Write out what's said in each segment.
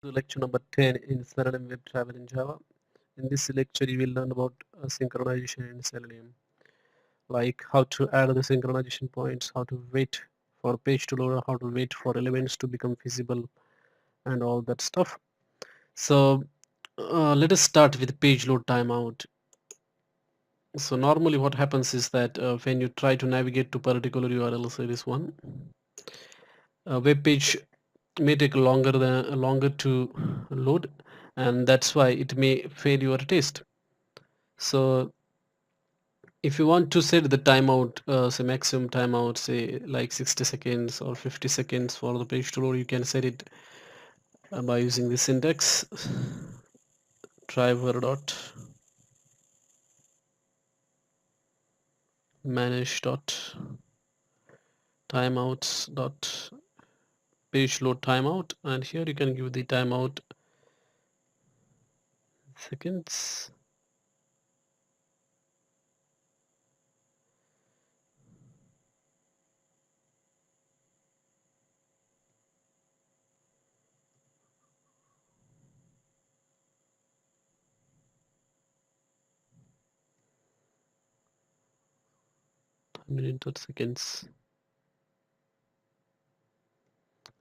to lecture number 10 in Selenium Webdriver in Java. In this lecture, you will learn about synchronization in Selenium, like how to add the synchronization points, how to wait for page to load, how to wait for elements to become visible, and all that stuff. So let us start with page load timeout. So normally what happens is that when you try to navigate to particular URL, say this one, a web page may take longer to load, and that's why it may fail your test. So if you want to set the timeout, say maximum timeout, say like 60 seconds or 50 seconds for the page to load, you can set it by using the syntax driver dot manage dot timeouts dot page load timeout, and here you can give the timeout seconds. Minute seconds.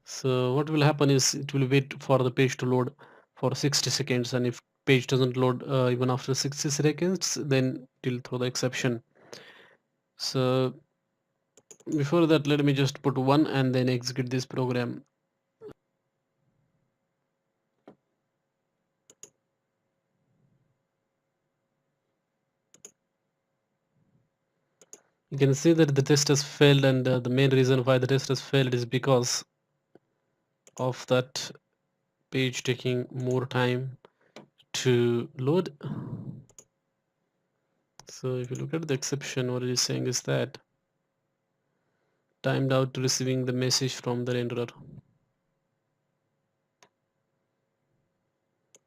So what will happen is it will wait for the page to load for 60 seconds, and if page doesn't load even after 60 seconds, then it will throw the exception. So before that, let me just put 1 and then execute this program. You can see that the test has failed, and the main reason why the test has failed is because of that page taking more time to load. So if you look at the exception, what it is saying is that timed out to receiving the message from the renderer,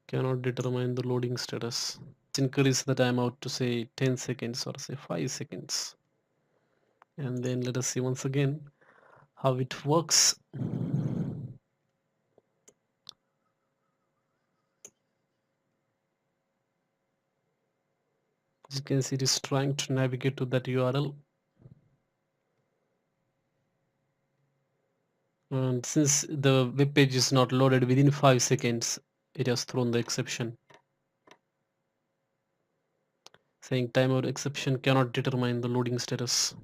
cannot determine the loading status. Increase the timeout to say 10 seconds or say 5 seconds, and then let us see once again how it works. As you can see, it is trying to navigate to that URL, and since the web page is not loaded within 5 seconds, it has thrown the exception saying timeout exception cannot determine the loading status.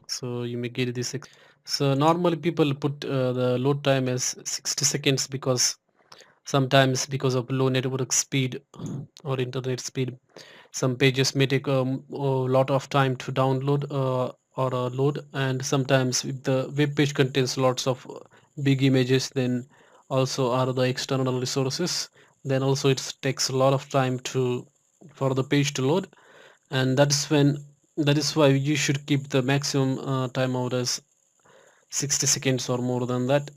So you may get this. So normally people put the load time as 60 seconds because sometimes because of low network speed or internet speed, some pages may take a lot of time to download or load, and sometimes if the web page contains lots of big images, then also are the external resources, then also it takes a lot of time for the page to load, and that is why you should keep the maximum timeout as 60 seconds or more than that.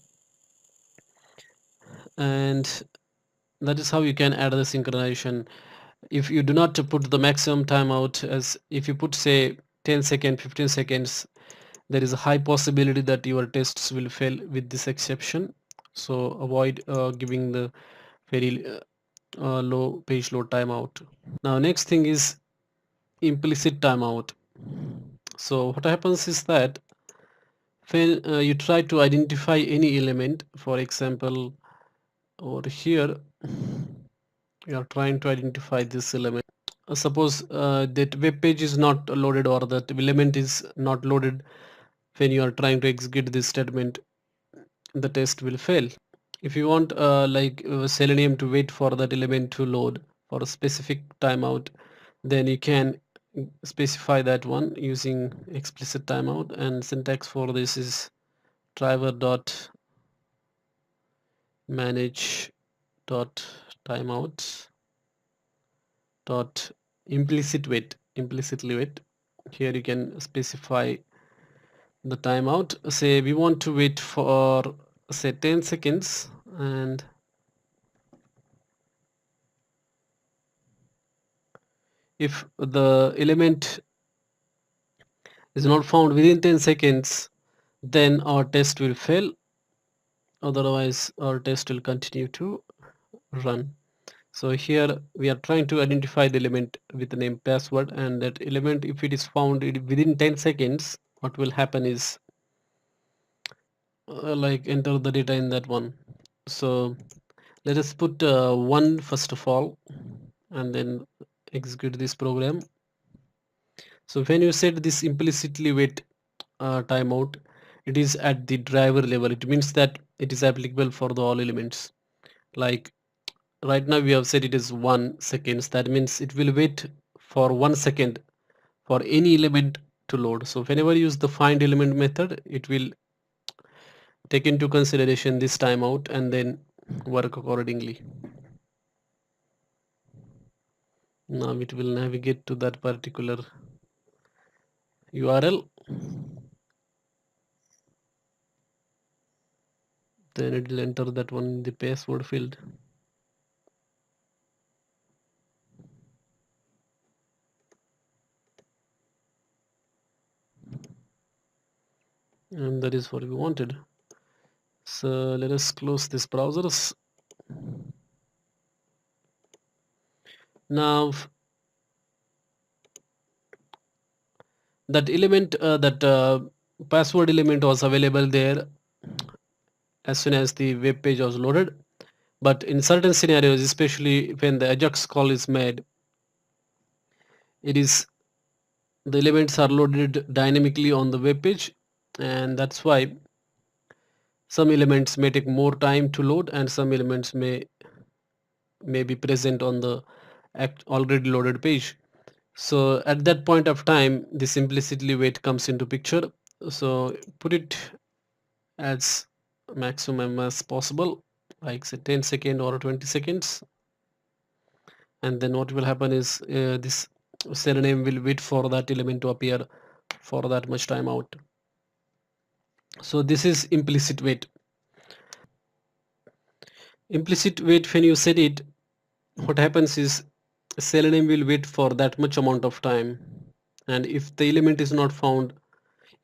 And that is how you can add the synchronization. If you do not put the maximum timeout, as if you put say 10 seconds, 15 seconds, there is a high possibility that your tests will fail with this exception. So avoid giving the very low page load timeout. Now next thing is implicit timeout. So what happens is that when you try to identify any element, for example over here you are trying to identify this element. Suppose that web page is not loaded, or that element is not loaded when you are trying to execute this statement, the test will fail. If you want Selenium to wait for that element to load for a specific timeout, then you can specify that one using explicit timeout, and syntax for this is driver dot manage dot timeout dot implicitly wait. Here you can specify the timeout. Say we want to wait for say 10 seconds, and if the element is not found within 10 seconds, then our test will fail. otherwise our test will continue to run. So here we are trying to identify the element with the name password, and that element, if it is found within 10 seconds, what will happen is like enter the data in that one. So let us put 1 first of all, and then execute this program. So when you set this implicitly wait timeout, it is at the driver level. It means that it is applicable for the all elements. Like right now we have set it as 1 seconds. That means it will wait for 1 second for any element to load. So whenever you use the find element method, it will take into consideration this timeout and then work accordingly. Now it will navigate to that particular URL, then it will enter that one in the password field, and that is what we wanted. So let us close this browsers. Now that element, that password element was available there as soon as the web page was loaded. But in certain scenarios, especially when the Ajax call is made, it is the elements are loaded dynamically on the web page, and that's why some elements may take more time to load and some elements may be present on the already loaded page. So at that point of time, the simplicity wait comes into picture. So put it as maximum as possible, like say 10 seconds or 20 seconds, and then what will happen is this Selenium will wait for that element to appear for that much time out. So this is implicit wait. Implicit wait, when you set it, what happens is Selenium will wait for that much amount of time, and if the element is not found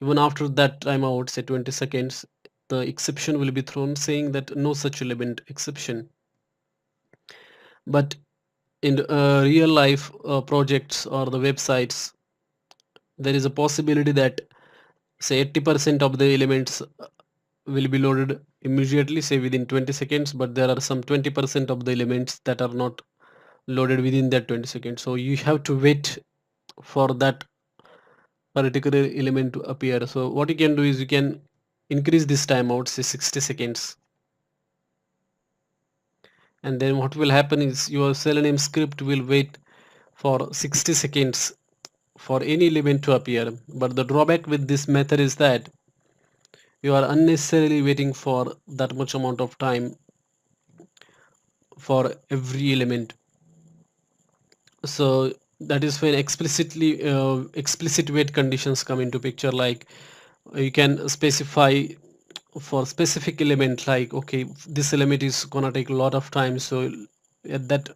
even after that timeout, say 20 seconds, the exception will be thrown saying that no such element exception. But in real life projects or the websites, there is a possibility that say 80% of the elements will be loaded immediately, say within 20 seconds, but there are some 20% of the elements that are not loaded within that 20 seconds. So you have to wait for that particular element to appear. So what you can do is you can increase this timeout, say 60 seconds, and then what will happen is your Selenium script will wait for 60 seconds for any element to appear. But the drawback with this method is that you are unnecessarily waiting for that much amount of time for every element. So that is when explicit wait conditions come into picture. Like you can specify for specific element, like okay, this element is gonna take a lot of time, so at that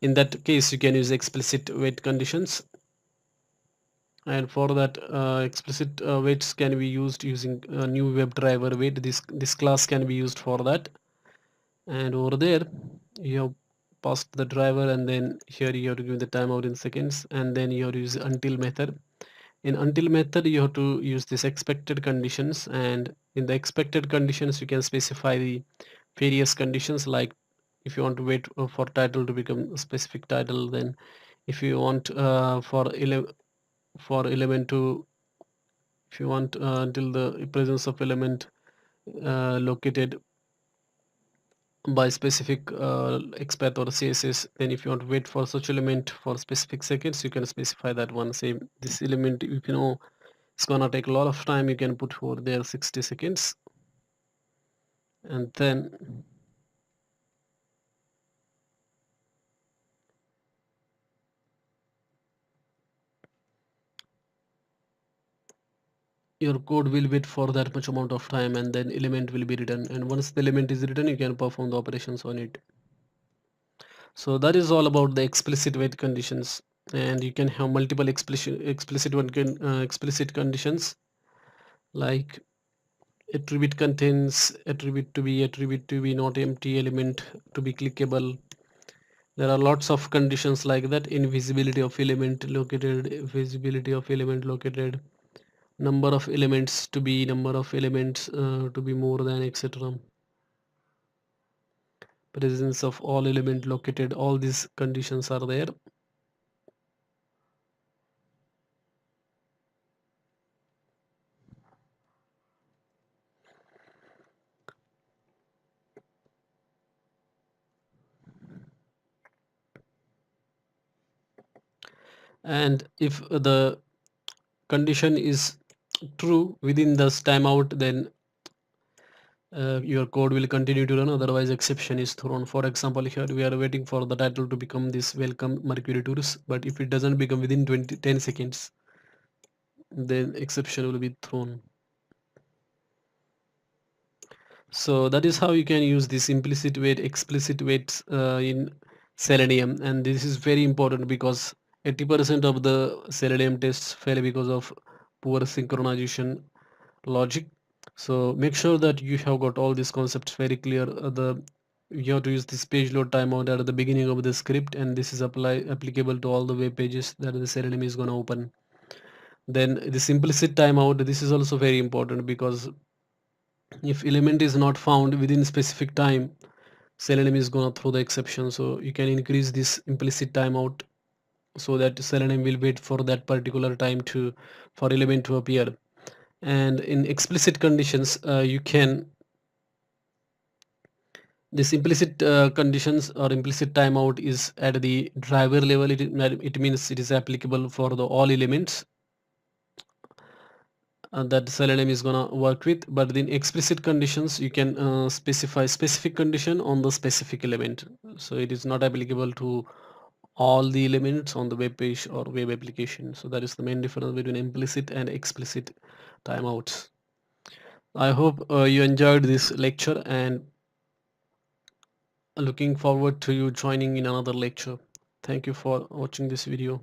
in that case you can use explicit wait conditions. And for that explicit waits can be used using a new Webdriver wait. This class can be used for that, and over there you have passed the driver, and then here you have to give the timeout in seconds, and then you have to use until method. In until method you have to use this expected conditions, and in the expected conditions you can specify the various conditions, like if you want to wait for title to become a specific title, then if you want for element to, if you want until the presence of element located by specific expath or CSS, then if you want to wait for such element for specific seconds, you can specify that one. Say this element, if you know it's gonna take a lot of time, you can put over there 60 seconds, and then your code will wait for that much amount of time, and then element will be written, and once the element is written you can perform the operations on it. So that is all about the explicit wait conditions, and you can have multiple explicit conditions. Like attribute contains attribute to be not empty, element to be clickable. There are lots of conditions like that. Invisibility of element located, visibility of element located, number of elements to be, number of elements to be more than, etc. Presence of all element located, all these conditions are there. And if the condition is true within this timeout, then your code will continue to run, otherwise exception is thrown. For example, here we are waiting for the title to become this welcome Mercury tours, but if it doesn't become within 10 seconds, then exception will be thrown. So that is how you can use this implicit wait, explicit waits in Selenium, and this is very important because 80% of the Selenium tests fail because of poor synchronization logic. So make sure that you have got all these concepts very clear. You have to use this page load timeout at the beginning of the script, and this is applicable to all the web pages that the Selenium is going to open. Then this implicit timeout, this is also very important because if element is not found within specific time, Selenium is going to throw the exception. So you can increase this implicit timeout so that Selenium will wait for that particular time to for element to appear. And in explicit conditions, you can this implicit conditions or implicit timeout is at the driver level. It means it is applicable for the all elements that Selenium is gonna work with. But in explicit conditions, you can specify specific condition on the specific element. So it is not applicable to all the elements on the web page or web application. So that is the main difference between implicit and explicit timeouts. I hope you enjoyed this lecture, and looking forward to you joining in another lecture. Thank you for watching this video.